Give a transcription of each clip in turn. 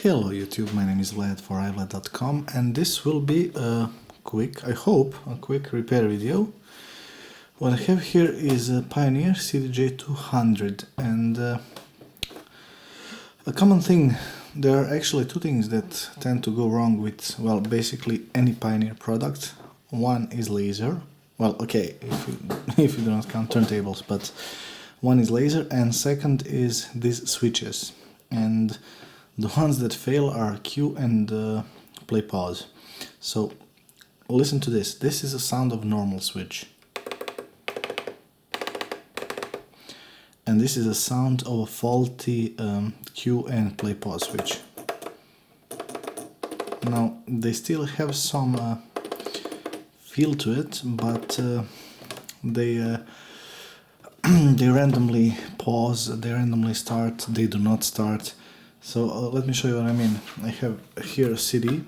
Hello YouTube, my name is Vlad for iVlad.com, and this will be a quick, I hope, a quick repair video. What I have here is a Pioneer CDJ-200, and a common thing, there are actually two things that tend to go wrong with, well, basically any Pioneer product. One is laser, well, okay, if you do not count turntables, but one is laser, and second is these switches. And the ones that fail are Q and play pause. So listen to this. This is a sound of normal switch. And this is a sound of a faulty Q and play pause switch. Now they still have some feel to it, but they randomly pause, they randomly start, they do not start. So let me show you what I mean. I have here a CD.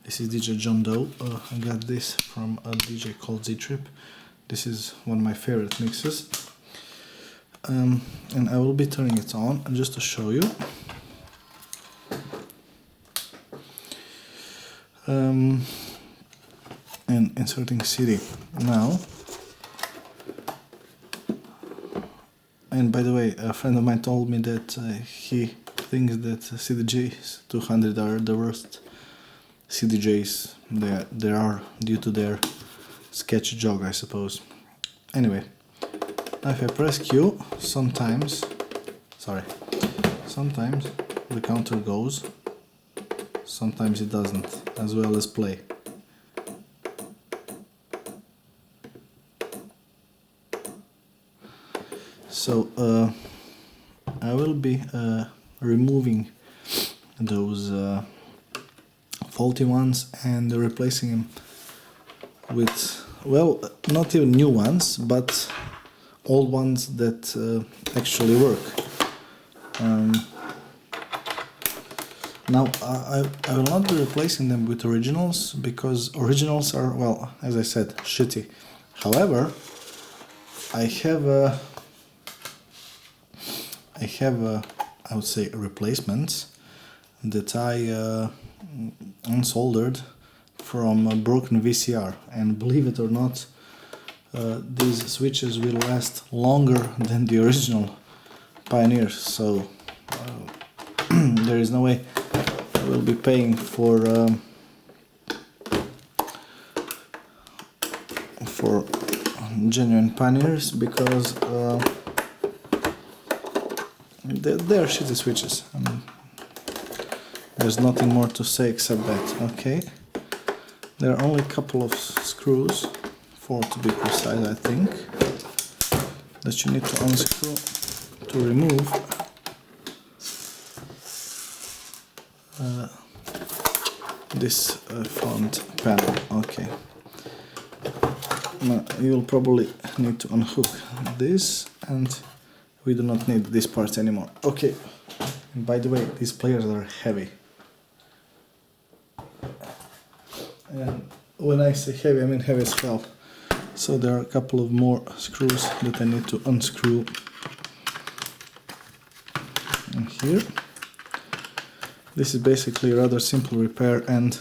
This is DJ John Doe. I got this from a DJ called Z-Trip. This is one of my favorite mixes. And I will be turning it on just to show you. And inserting CD. Now, and by the way, a friend of mine told me that he thinks that CDJ-200 are the worst CDJs there are due to their sketchy jog, I suppose. Anyway, if I press Q, sometimes the counter goes, sometimes it doesn't, as well as play. So I will be removing those faulty ones and replacing them with, well, not even new ones, but old ones that actually work. Now I will not be replacing them with originals, because originals are, well, as I said, shitty. However, I would say replacements that I unsoldered from a broken VCR, and believe it or not, these switches will last longer than the original Pioneers, so there is no way I will be paying for genuine Pioneers, because they are shitty switches. There's nothing more to say except that. Okay, there are only a couple of screws, 4 to be precise, I think, that you need to unscrew to remove this front panel. Okay, now you will probably need to unhook this, and we do not need this part anymore. Okay, and by the way, these players are heavy. And when I say heavy, I mean heavy as hell. So there are a couple of more screws that I need to unscrew. And here, this is basically a rather simple repair, and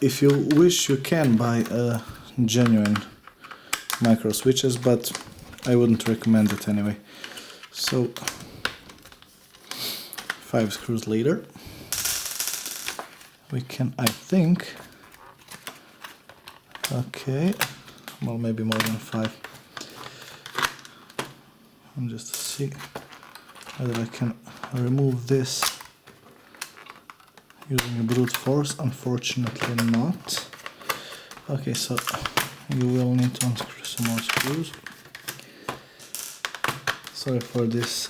if you wish, you can buy genuine micro switches, but I wouldn't recommend it anyway. So 5 screws later, we can, I think, okay, well, maybe more than 5. And just to see whether I can remove this using a brute force. Unfortunately not. Okay, so you will need to unscrew some more screws. Sorry for this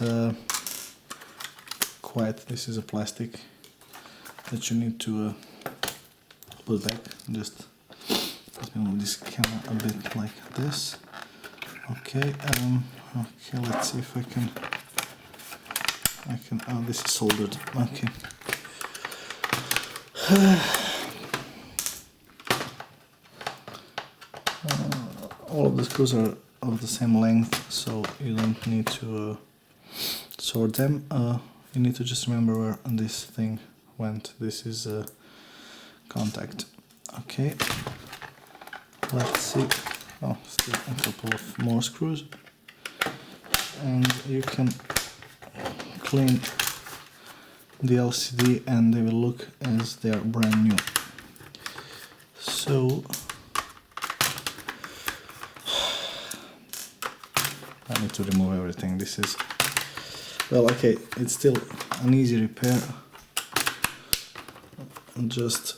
this is a plastic that you need to put back. Just let me move this camera a bit like this. Okay, okay, let's see if I can, oh, this is soldered. Okay. All of the screws are of the same length, so you don't need to sort them. you need to just remember where this thing went. This is a contact. Okay, let's see. Oh, still a couple of more screws, and you can clean the LCD and they will look as they are brand new. So I need to remove everything. This is, well, okay, it's still an easy repair. Just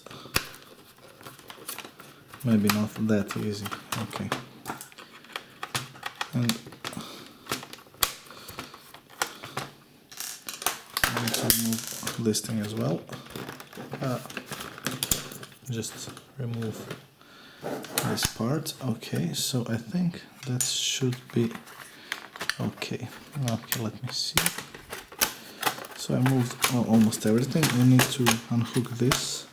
maybe not that easy. Okay, and I need to remove this thing as well. Just remove this part. Okay, so I think that should be okay. Okay, let me see. So I moved almost everything. We need to unhook this.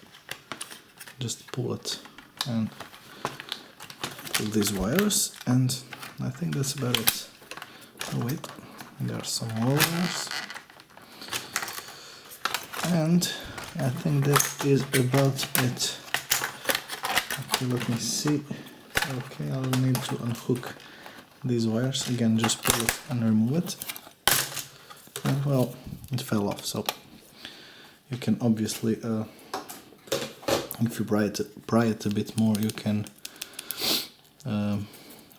Just pull it and pull these wires, and I think that's about it. Oh wait, there are some more wires. And I think that is about it. Okay, let me see. Okay, I'll need to unhook these wires. Again, just pull it and remove it. And well, it fell off, so you can obviously, if you pry it a bit more, you can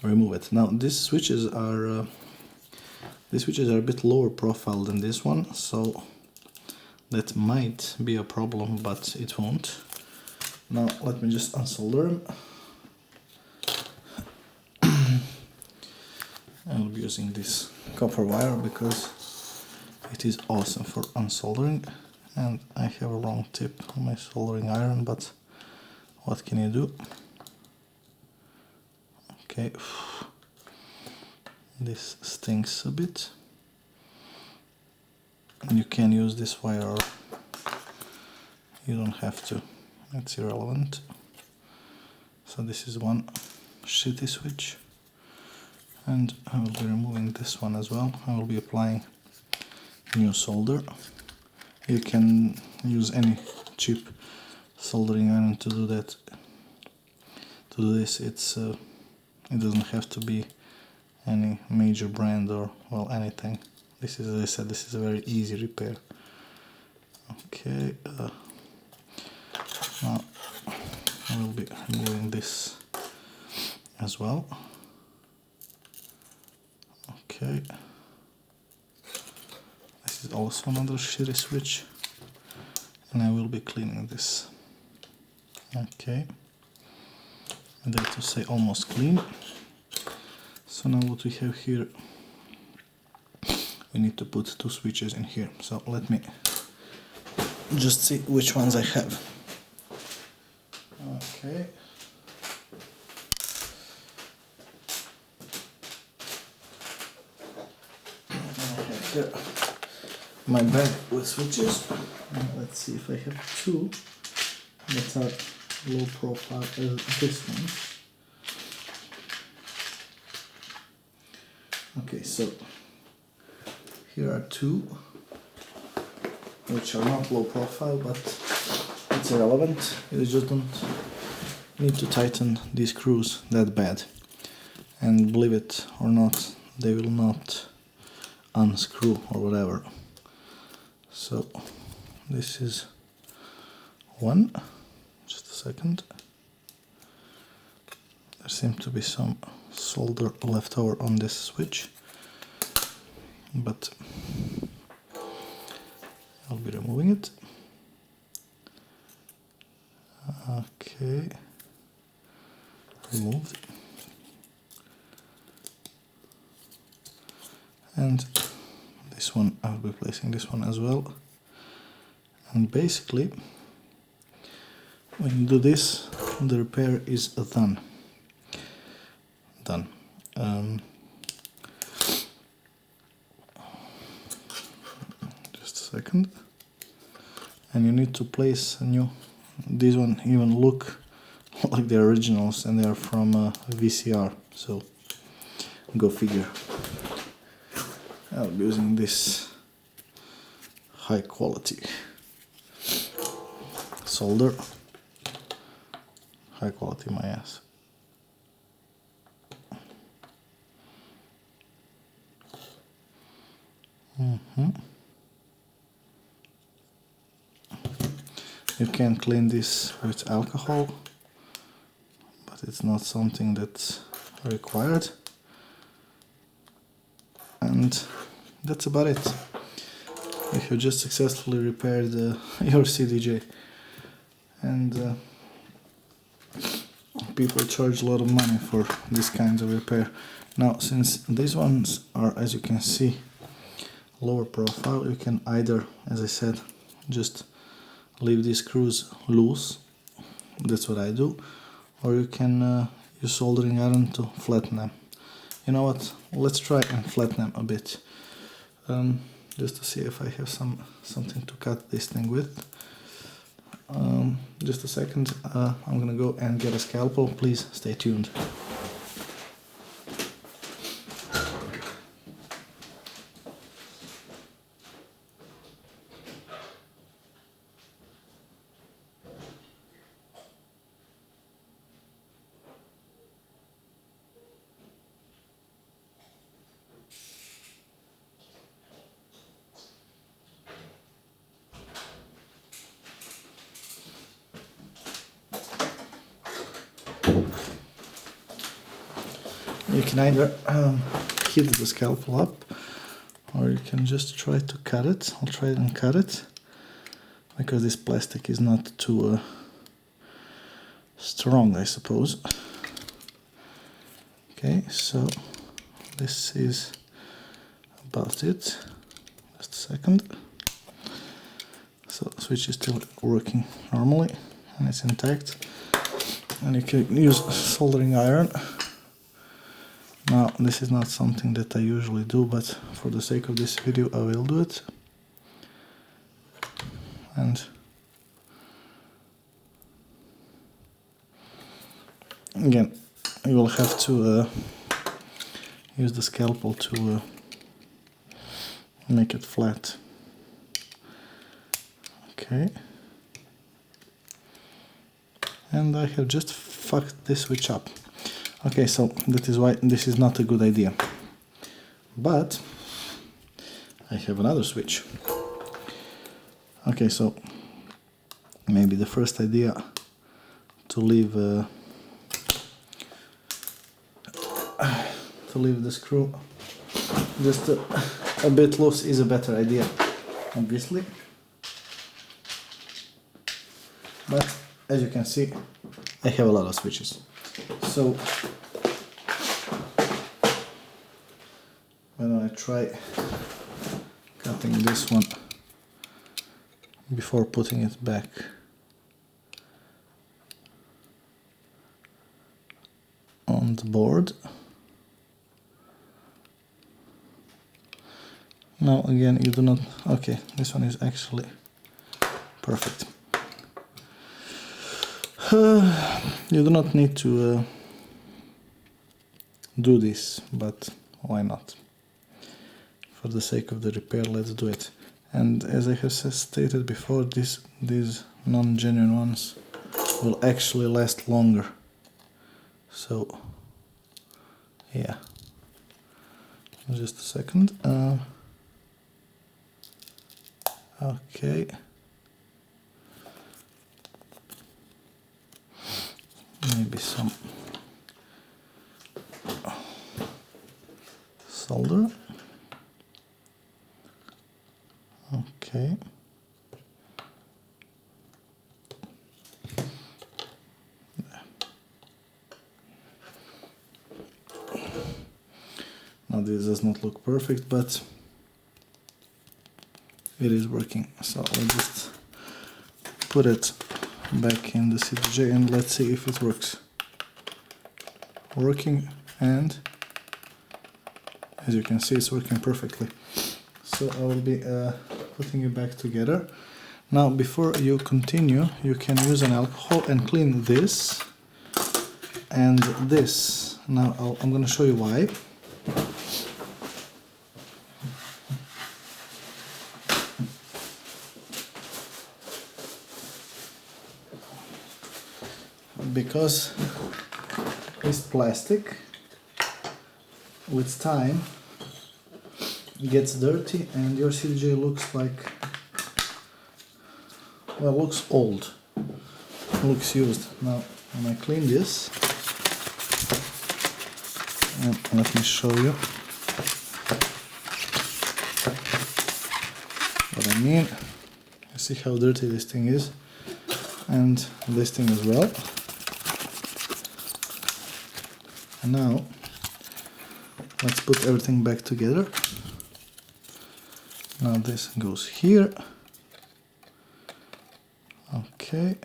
remove it. Now these switches are a bit lower profile than this one, so that might be a problem, but it won't. Now let me just unsolder them. I'll be using this copper wire because it is awesome for unsoldering, and I have a long tip on my soldering iron, but what can you do? Okay, this stinks a bit. You can use this wire or you don't have to, it's irrelevant. So this is one shitty switch, and I will be removing this one as well. I will be applying new solder. You can use any cheap soldering iron to do that. To do this, it doesn't have to be any major brand or, well, anything. This is, as I said, this is a very easy repair. Okay, now I will be removing this as well. Okay, this is also another shitty switch, and I will be cleaning this. Okay, I dare to say almost clean. So now what we have here, we need to put two switches in here. So let me just see which ones I have. Okay. Here my bag with switches. Let's see if I have two that are low profile as this one. Okay, so here are two which are not low profile, but it's irrelevant. You just don't need to tighten these screws that bad, and believe it or not, they will not unscrew or whatever. So this is one. Just a second. There seems to be some solder left over on this switch, but I'll be removing it. Okay, removed. And this one, I'll be placing this one as well. And basically, when you do this, the repair is done. Just a second. And you need to place a new. These one even look like the originals, and they are from VCR. So go figure. I'll be using this high quality. Solder, high quality, my ass. You can clean this with alcohol, but it's not something that's required. And that's about it. If you just successfully repaired your CDJ. And people charge a lot of money for this kind of repair. Now, since these ones are, as you can see, lower profile, you can either, as I said, just leave these screws loose. That's what I do. Or you can use soldering iron to flatten them. You know what? Let's try and flatten them a bit. Just to see if I have something to cut this thing with. Just a second. I'm gonna go and get a scalpel. Please stay tuned. You can either heat the scalpel up, or you can just try to cut it. I'll try and cut it, because this plastic is not too strong, I suppose. Okay, so this is about it. Just a second. So the switch is still working normally, and it's intact. And you can use soldering iron. Now, this is not something that I usually do, but for the sake of this video I will do it. And again, you will have to use the scalpel to make it flat. Okay. And I have just fucked this switch up. Okay, so that is why this is not a good idea. But I have another switch. Okay, so maybe the first idea to leave the screw just a bit loose is a better idea, obviously. But as you can see, I have a lot of switches. So why don't I try cutting this one before putting it back on the board. Now again, you do not... Okay, this one is actually perfect. You do not need to do this, but why not? For the sake of the repair, let's do it. And as I have stated before, these non-genuine ones will actually last longer. So, yeah. Just a second. Okay. Maybe some solder. Okay. Now this does not look perfect, but it is working. So I'll just put it back in the CDJ and let's see if it works. Working, and as you can see, it's working perfectly. So I will be putting it back together. Now before you continue, you can use an alcohol and clean this and this. Now I'm going to show you why. because this plastic with time gets dirty and your CDJ looks like, well, looks old, looks used. Now when I clean this, and let me show you what I mean. You see how dirty this thing is, and this thing as well. And now let's put everything back together. Now this goes here. Okay.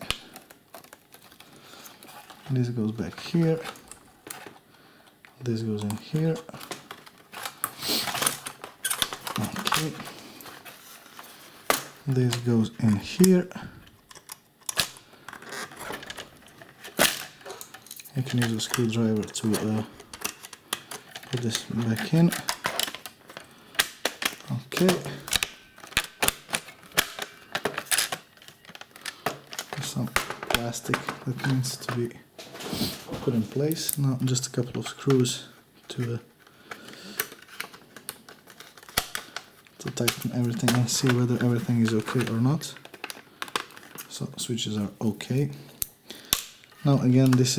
This goes back here. This goes in here. Okay. This goes in here. You can use a screwdriver to put this back in. Okay. There's some plastic that needs to be put in place. Now just a couple of screws to tighten everything and see whether everything is okay or not. So switches are okay. Now again, this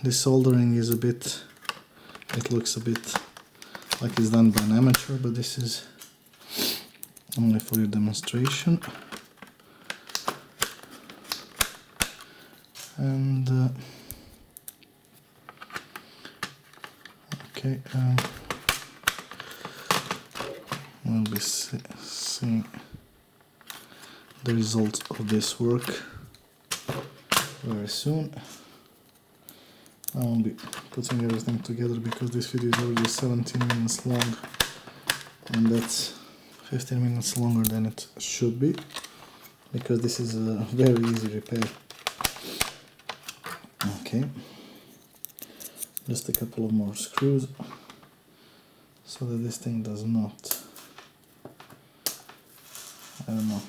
soldering is a bit, it looks a bit like it's done by an amateur, but this is only for your demonstration. And okay, we'll be seeing the results of this work very soon. I won't be putting everything together because this video is already 17 minutes long, and that's 15 minutes longer than it should be, because this is a very easy repair. Okay, just a couple of more screws so that this thing does not, I don't know,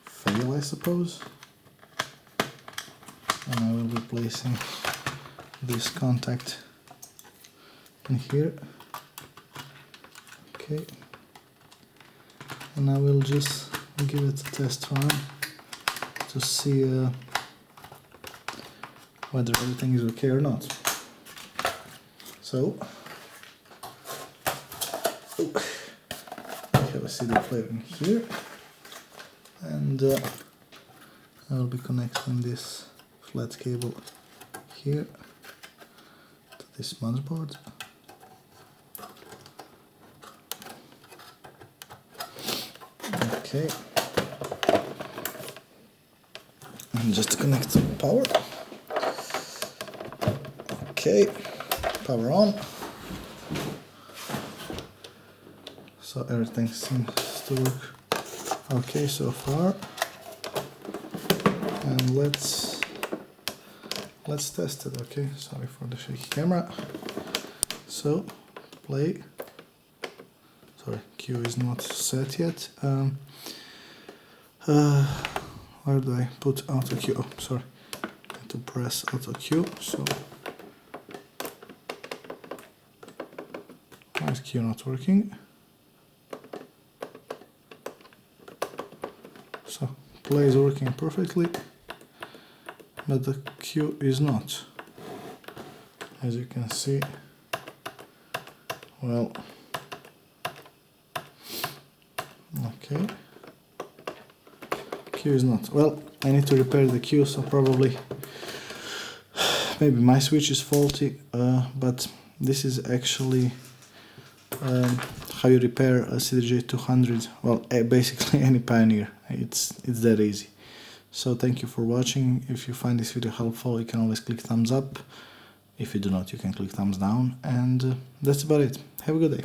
fail, I suppose. And I will be placing this contact in here. Okay, and I will just give it a test run to see whether everything is okay or not. So I have a CD player in here, and I will be connecting this flat cable here to this motherboard. Okay, and just connect the power. Okay, power on. So everything seems to work okay so far. And let's test it. Okay, sorry for the shaky camera. So play. Sorry, Q is not set yet. Where do I put auto Q? Oh, sorry, I have to press auto Q. So why is Q not working? So play is working perfectly, but the Q is not. As you can see, well, okay, Q is not. Well, I need to repair the Q, so probably maybe my switch is faulty, but this is actually how you repair a CDJ-200. Well, basically any Pioneer. It's that easy. So thank you for watching. If you find this video helpful, you can always click thumbs up. If you do not, you can click thumbs down. And that's about it. Have a good day.